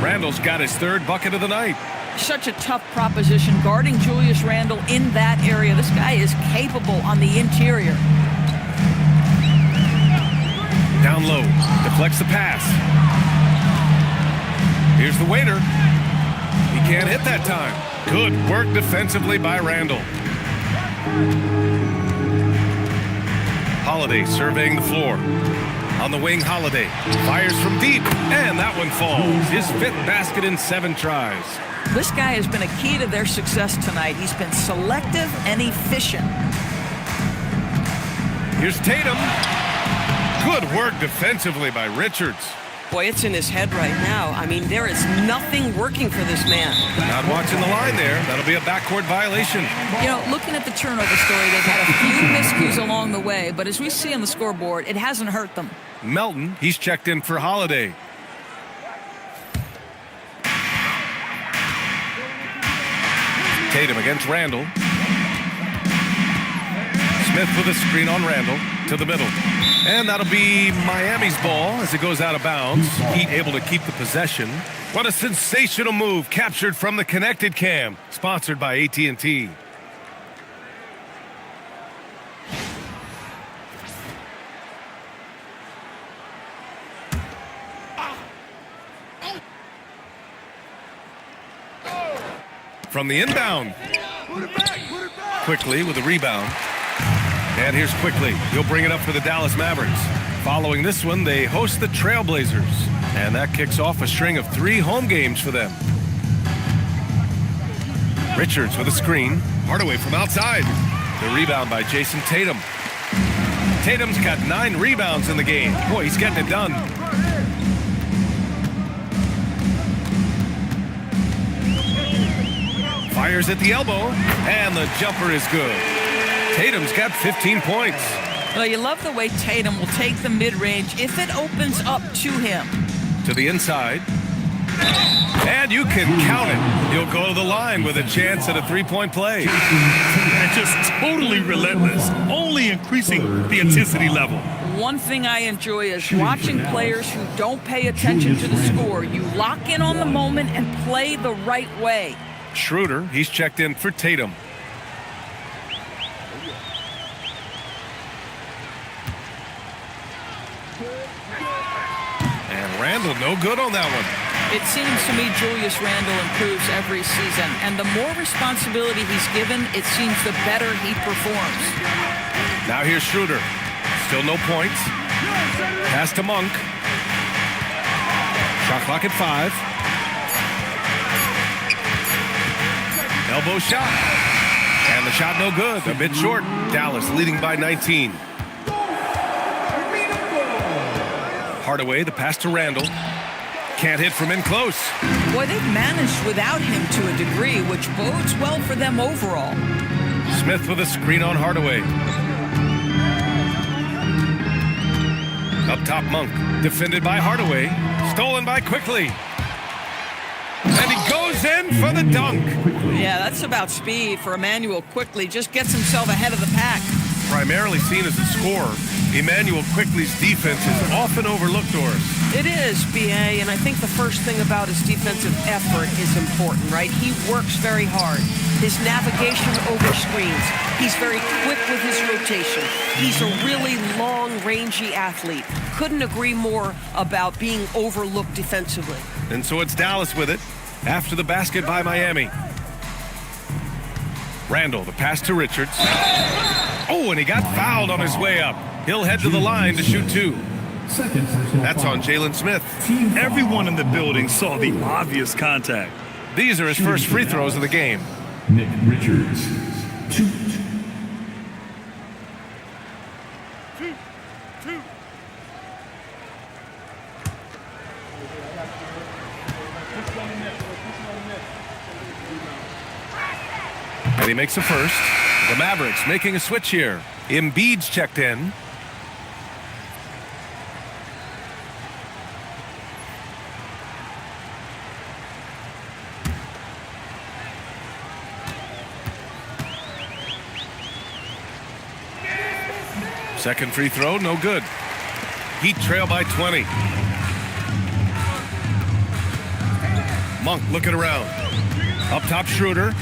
Randall's got his third bucket of the night. Such a tough proposition guarding Julius Randle in that area. This guy is capable on the interior. Down low, deflects the pass. Here's the waiter. He can't hit that time. Good work defensively by Randle. Holiday surveying the floor. On the wing, Holiday fires from deep, and that one falls. His fifth basket in 7 tries. This guy has been a key to their success tonight. He's been selective and efficient. Here's Tatum. Good work defensively by Richards. Boy, it's in his head right now. I mean, there is nothing working for this man. Not watching the line there. That'll be a backcourt violation. You know, looking at the turnover story, they've had a few miscues along the way, but as we see on the scoreboard, it hasn't hurt them. Melton, he's checked in for Holiday. Tatum against Randall. Smith with a screen on Randall to the middle. And that'll be Miami's ball as it goes out of bounds. Heat able to keep the possession. What a sensational move captured from the Connected Cam, sponsored by AT&T. From the inbound. Quickly with a rebound. And here's Quickly. He'll bring it up for the Dallas Mavericks. Following this one, they host the Trailblazers. And that kicks off a string of 3 home games for them. Richards with a screen. Hardaway from outside. The rebound by Jason Tatum. Tatum's got 9 rebounds in the game. Boy, he's getting it done. Fires at the elbow, and the jumper is good. Tatum's got 15 points. Well, you love the way Tatum will take the mid-range if it opens up to him. To the inside. And you can count it. He'll go to the line with a chance at a 3-point play. And just totally relentless, only increasing the intensity level. One thing I enjoy is watching players who don't pay attention to the score. You lock in on the moment and play the right way. Schroeder, he's checked in for Tatum. And Randall, no good on that one. It seems to me Julius Randle improves every season, and the more responsibility he's given, it seems the better he performs. Now here's Schroeder. Still no points. Pass to Monk. Shot clock at 5. Elbow shot. And the shot no good. A bit short. Dallas leading by 19. Hardaway, the pass to Randall. Can't hit from in close. Boy, they've managed without him to a degree, which bodes well for them overall. Smith with a screen on Hardaway. Up top, Monk. Defended by Hardaway. Stolen by Quickly. And he goes in for the dunk. Yeah, that's about speed for Emmanuel Quickly. Just gets himself ahead of the pack. primarily seen as a scorer, Emmanuel Quickley's defense is often overlooked, Doris. It is, B.A., and I think the first thing about his defensive effort is important, right? He works very hard. His navigation over screens. He's very quick with his rotation. He's a really long, rangy athlete. Couldn't agree more about being overlooked defensively. And so it's Dallas with it after the basket by Miami. Randall, the pass to Richards. Oh, and he got fouled on his way up. He'll head to the line to shoot two. That's on Jalen Smith. Everyone in the building saw the obvious contact. These are his first free throws of the game. Nick Richards, shoot. And he makes a first. The Mavericks making a switch here. Embiid's checked in. Second free throw, no good. Heat trail by 20. Monk looking around. Up top, Schroeder.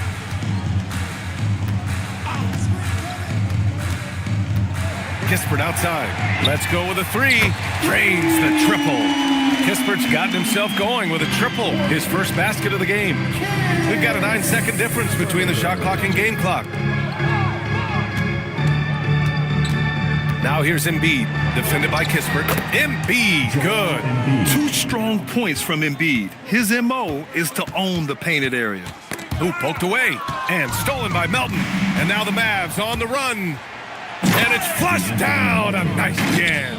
Kispert outside. Let's go with a three. Drains the triple. Kispert's gotten himself going with a triple. His first basket of the game. We've got a 9-second difference between the shot clock and game clock. Now here's Embiid, defended by Kispert. Embiid, good. 2 strong points from Embiid. His M.O. is to own the painted area. Who poked away and stolen by Melton. And now the Mavs on the run. And it's flushed down. A nice jam.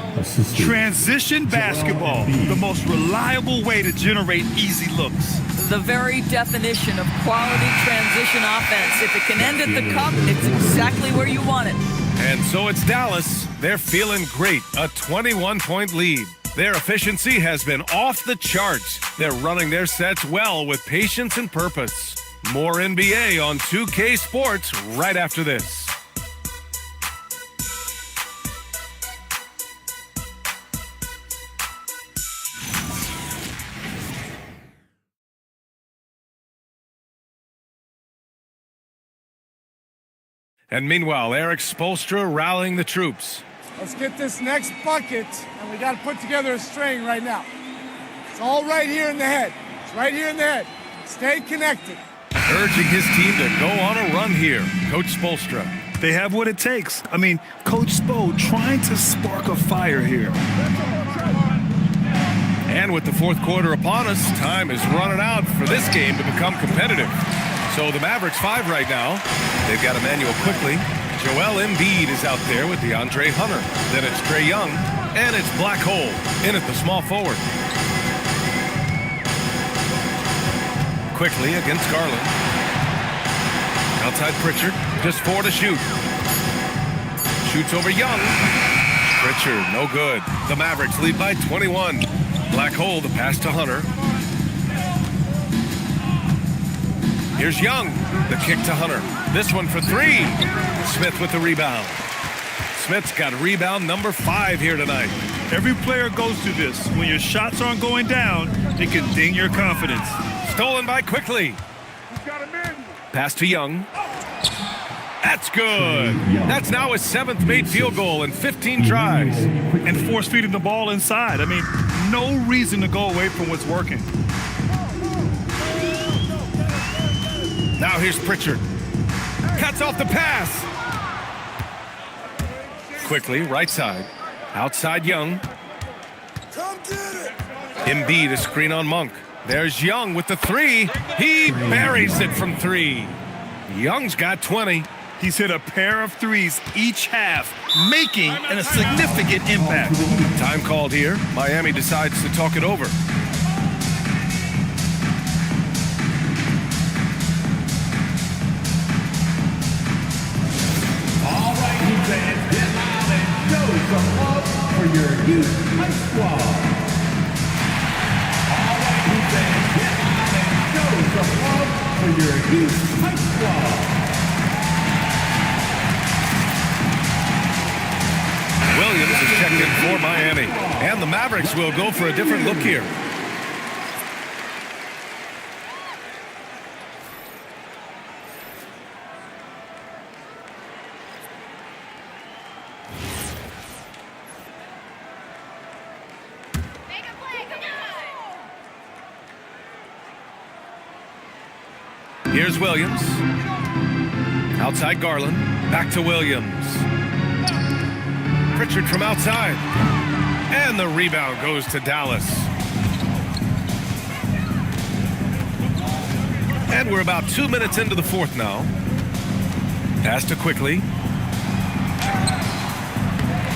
Transition basketball, the most reliable way to generate easy looks. The very definition of quality transition offense. If it can end at the cup, it's exactly where you want it. And so it's Dallas. They're feeling great. A 21-point lead. Their efficiency has been off the charts. They're running their sets well with patience and purpose. More NBA on 2K Sports right after this. And meanwhile, Eric Spoelstra rallying the troops. Let's get this next bucket, and we got to put together a string right now. It's all right here in the head. It's right here in the head. Stay connected. Urging his team to go on a run here, Coach Spoelstra. They have what it takes. I mean, Coach Spo trying to spark a fire here. And with the fourth quarter upon us, time is running out for this game to become competitive. So the Mavericks 5 right now. They've got Emmanuel Quickley. Joel Embiid is out there with DeAndre Hunter. Then it's Trae Young. And it's Black Hole in at the small forward. Quickley against Garland. Outside Pritchard. Just 4 to shoot. Shoots over Young. Pritchard, no good. The Mavericks lead by 21. Black Hole, the pass to Hunter. Here's Young, the kick to Hunter. This one for 3. Smith with the rebound. Smith's got rebound number 5 here tonight. Every player goes through this. When your shots aren't going down, it can ding your confidence. Stolen by Quickley. Pass to Young. That's good. That's now his 7th made field goal in 15 tries. And force feeding the ball inside. I mean, no reason to go away from what's working. Now here's Pritchard. Cuts off the pass. Quickly, right side. Outside Young. Embiid, a screen on Monk. There's Young with the 3. He buries it from 3. Young's got 20. He's hit a pair of 3s each half, making a significant impact. Time called here. Miami decides to talk it over. All right, you fans, get loud and show some love for your youth high squad. All right, you fans, get loud and show some love for your youth high squad. for Miami. And the Mavericks will go for a different look here. Here's Williams. Outside Garland. Back to Williams. Pritchard from outside. And the rebound goes to Dallas. And we're about 2 minutes into the fourth now. Pass to Quickly.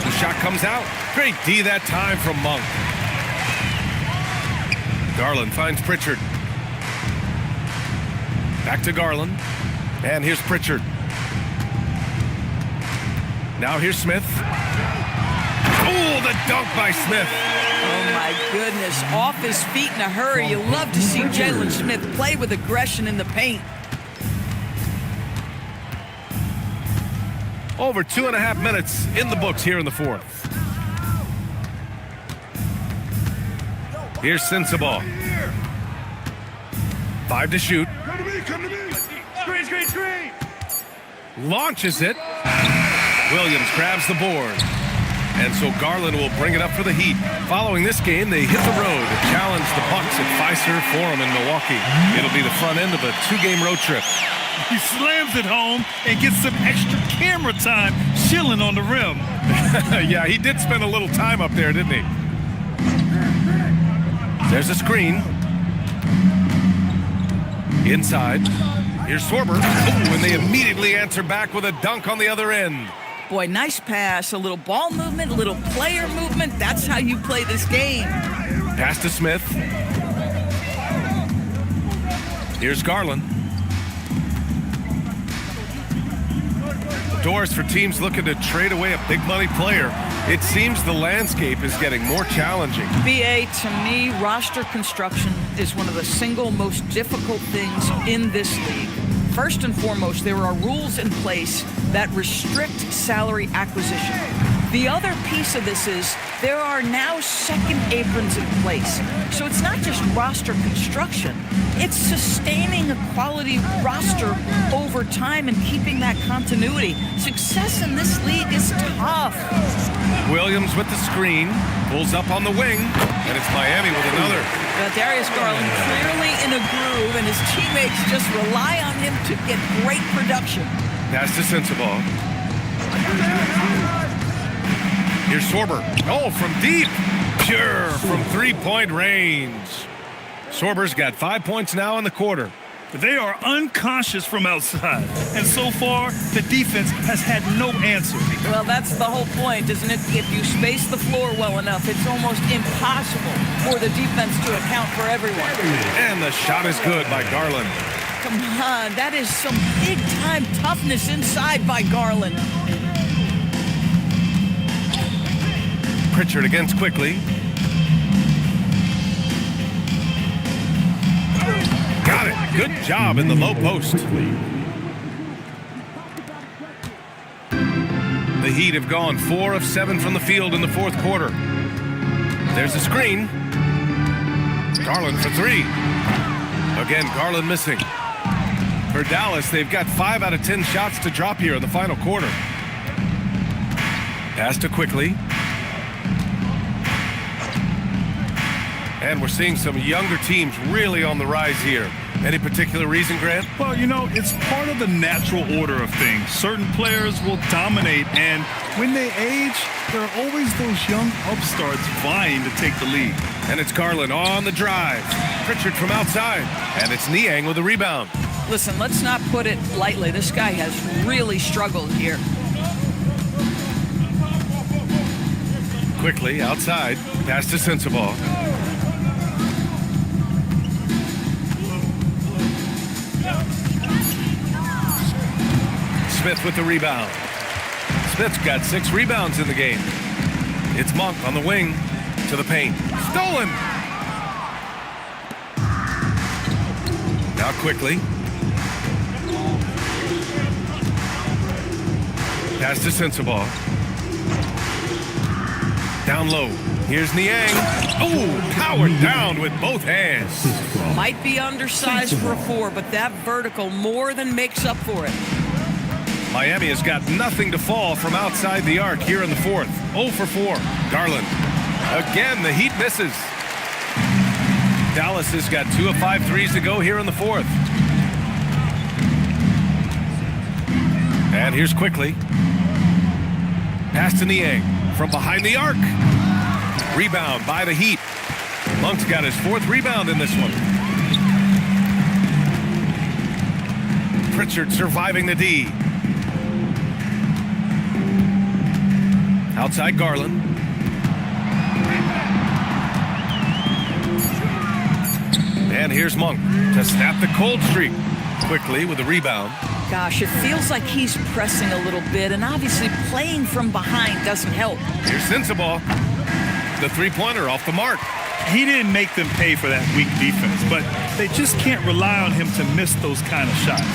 The shot comes out. Great D that time from Monk. Garland finds Pritchard. Back to Garland. And here's Pritchard. Now here's Smith. Oh, the dunk by Smith. Oh, my goodness. Off his feet in a hurry. You love to see Jalen Smith play with aggression in the paint. Over 2.5 minutes in the books here in the fourth. Here's Sensabaugh. 5 to shoot. Come to me. Screen. Launches it. Williams grabs the board. And so Garland will bring it up for the Heat. Following this game, they hit the road to challenge the Bucks at Fiserv Forum in Milwaukee. It'll be the front end of a 2-game road trip. He slams it home and gets some extra camera time chilling on the rim. Yeah, he did spend a little time up there, didn't he? There's a screen. Inside. Here's Sorber. Oh, and they immediately answer back with a dunk on the other end. Boy, nice pass. A little ball movement, a little player movement. That's how you play this game. Pass to Smith. Here's Garland. Doors for teams looking to trade away a big money player. It seems the landscape is getting more challenging. BA, to me, roster construction is one of the single most difficult things in this league. First and foremost, there are rules in place that restrict salary acquisition. The other piece of this is there are now second aprons in place. So it's not just roster construction, it's sustaining a quality roster over time and keeping that continuity. Success in this league is tough. Williams with the screen, pulls up on the wing, and it's Miami with another. Darius Garland clearly in a groove, and his teammates just rely on him to get great production. Pass to Sensabaugh. Here's Sorber. Oh, from deep. Pure from three-point range. Sorber's got 5 points now in the quarter. They are unconscious from outside, and so far, the defense has had no answer. Well, that's the whole point, isn't it? If you space the floor well enough, it's almost impossible for the defense to account for everyone. And the shot is good by Garland. Come on, that is some big-time toughness inside by Garland. Pritchard against Quickly. Got it. Good job in the low post. The Heat have gone 4 of 7 from the field in the fourth quarter. There's a screen. Garland for 3. Again, Garland missing. For Dallas, they've got 5 out of 10 shots to drop here in the final quarter. Pass to Quickly. And we're seeing some younger teams really on the rise here. Any particular reason, Grant? Well, you know, it's part of the natural order of things. Certain players will dominate, and when they age, there are always those young upstarts vying to take the lead. And it's Garland on the drive. Pritchard from outside. And it's Niang with a rebound. Listen, let's not put it lightly. This guy has really struggled here. Quickly outside. Pass to Sensabaugh. Smith with the rebound. Smith's got 6 rebounds in the game. It's Monk on the wing to the paint. Stolen! Now Quickly. Pass to Sensabaugh. Down low. Here's Niang. Oh, powered down with both hands. Might be undersized for a 4, but that vertical more than makes up for it. Miami has got nothing to fall from outside the arc here in the fourth. 0 for 4. Garland. Again, the Heat misses. Dallas has got 2 of 5 threes to go here in the fourth. And here's quickly. Pass to Niang from behind the arc. Rebound by the Heat. Monk's got his 4th rebound in this one. Pritchard surviving the D. Outside Garland. And here's Monk to snap the cold streak. Quickly with the rebound. Gosh, it feels like he's pressing a little bit, and obviously playing from behind doesn't help. Here's Sensabaugh. The three-pointer off the mark. He didn't make them pay for that weak defense, but they just can't rely on him to miss those kind of shots.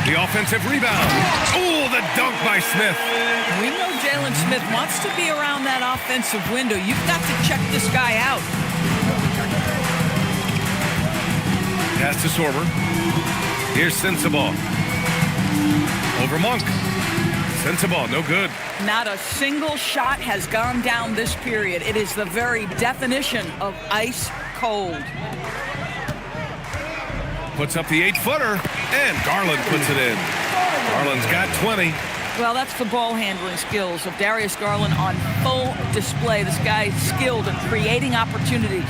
The offensive rebound. Oh, the dunk by Smith. We know Jalen Smith wants to be around that offensive window. You've got to check this guy out. Pass to Sorber. Here's Sensabaugh. Over Monk. Sensabaugh, no good. Not a single shot has gone down this period. It is the very definition of ice cold. Puts up the 8-footer, and Garland puts it in. Garland's got 20. Well, that's the ball handling skills of Darius Garland on full display. This guy's skilled in creating opportunities.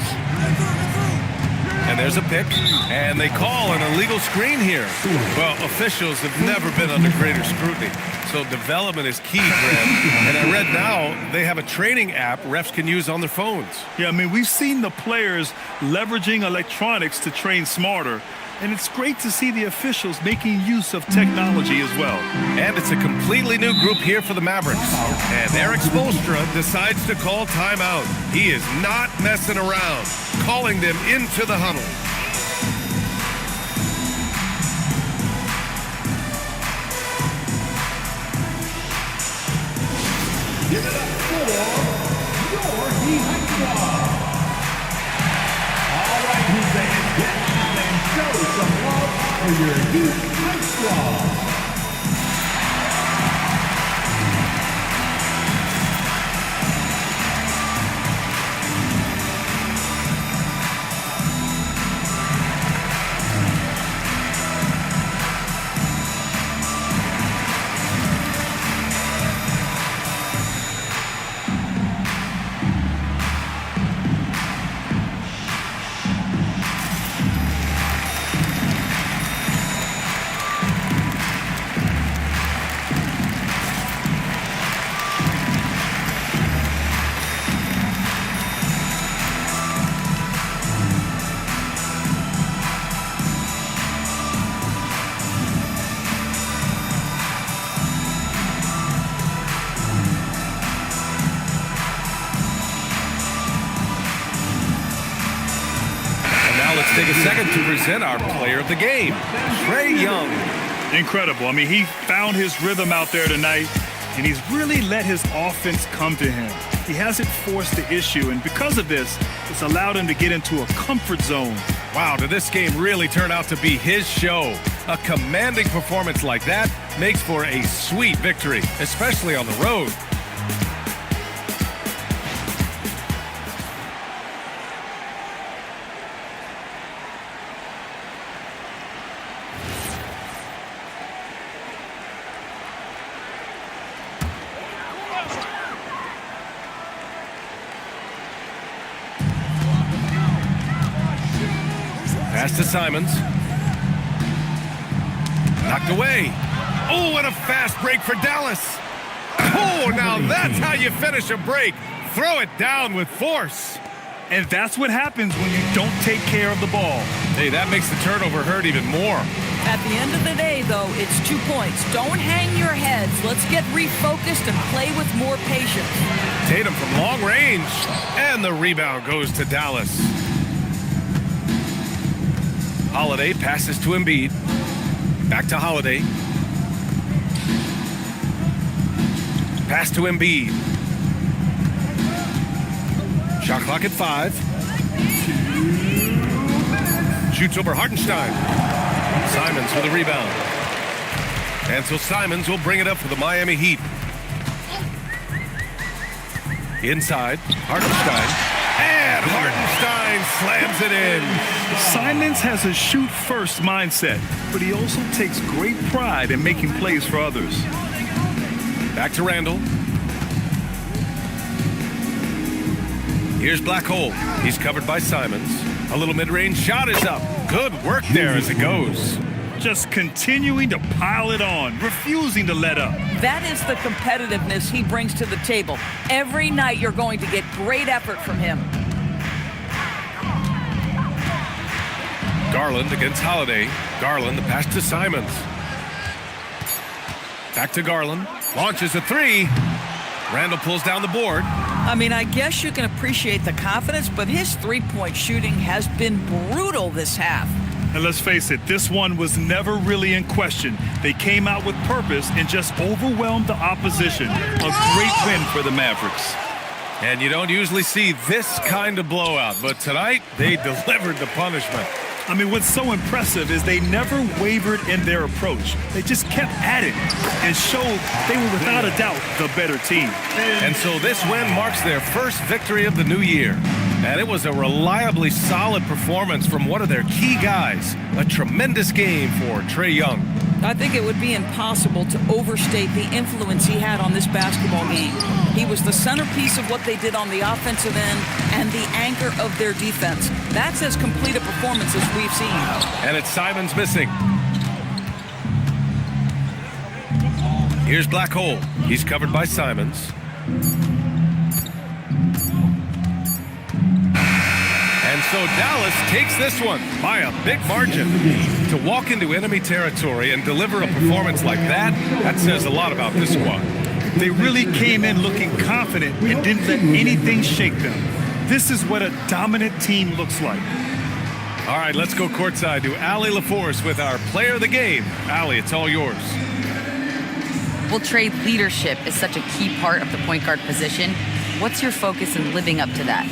And there's a pick, and they call an illegal screen here. Well, officials have never been under greater scrutiny, so development is key, Graham. And I read now they have a training app refs can use on their phones. Yeah, I mean, we've seen the players leveraging electronics to train smarter, and it's great to see the officials making use of technology as well. And it's a completely new group here for the Mavericks. And Eric Spoelstra decides to call timeout. He is not messing around, calling them into the huddle. Give it up for your Heat Squad. All right, Hussein, get out and show some love for your Heat Squad. Take a second to present our player of the game, Trae Young. Incredible. I mean, he found his rhythm out there tonight, and he's really let his offense come to him. He hasn't forced the issue, and because of this, it's allowed him to get into a comfort zone. Wow, did this game really turn out to be his show? A commanding performance like that makes for a sweet victory, especially on the road. Pass to Simons. Knocked away. Oh, and a fast break for Dallas. Oh, now that's how you finish a break. Throw it down with force. And that's what happens when you don't take care of the ball. Hey, that makes the turnover hurt even more. At the end of the day, though, it's 2 points. Don't hang your heads. Let's get refocused and play with more patience. Tatum from long range. And the rebound goes to Dallas. Holiday passes to Embiid. Back to Holiday. Pass to Embiid. Shot clock at 5. Shoots over Hartenstein. Simons with a rebound. And so Simons will bring it up for the Miami Heat. Inside, Hartenstein. And Hartenstein slams it in. Simons has a shoot-first mindset, but he also takes great pride in making plays for others. Back to Randall. Here's Black Hole. He's covered by Simons. A little mid-range shot is up. Good work there as it goes. Just continuing to pile it on, refusing to let up. That is the competitiveness he brings to the table. Every night you're going to get great effort from him. Garland against Holiday. Garland, the pass to Simons. Back to Garland. Launches a 3. Randall pulls down the board. I mean, I guess you can appreciate the confidence, but his three-point shooting has been brutal this half. And let's face it, this one was never really in question. They came out with purpose and just overwhelmed the opposition. A great win for the Mavericks. And you don't usually see this kind of blowout, but tonight they delivered the punishment. I mean, what's so impressive is they never wavered in their approach. They just kept at it and showed they were without a doubt the better team. And so this win marks their first victory of the new year. And it was a reliably solid performance from one of their key guys. A tremendous game for Trae Young. I think it would be impossible to overstate the influence he had on this basketball game. He was the centerpiece of what they did on the offensive end and the anchor of their defense. That's as complete a performance as we've seen. And it's Simons missing. Here's Black Hole. He's covered by Simons. And so Dallas takes this one by a big margin. To walk into enemy territory and deliver a performance like that, that says a lot about this squad. They really came in looking confident and didn't let anything shake them. This is what a dominant team looks like. All right, let's go courtside to Allie LaForce with our player of the game. Allie, it's all yours. Well, Trae, leadership is such a key part of the point guard position. What's your focus in living up to that?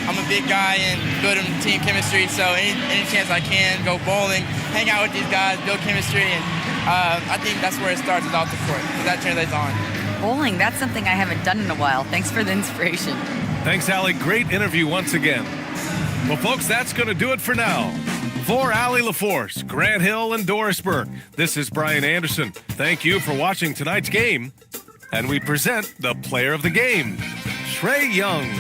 I'm a big guy and building team chemistry, so any chance I can, go bowling, hang out with these guys, build chemistry, and I think that's where it starts is off the court, because that translates on. Bowling, that's something I haven't done in a while. Thanks for the inspiration. Thanks, Allie. Great interview once again. Well, folks, that's going to do it for now. For Allie LaForce, Grant Hill, and Doris Burke, this is Brian Anderson. Thank you for watching tonight's game. And we present the player of the game, Trae Young.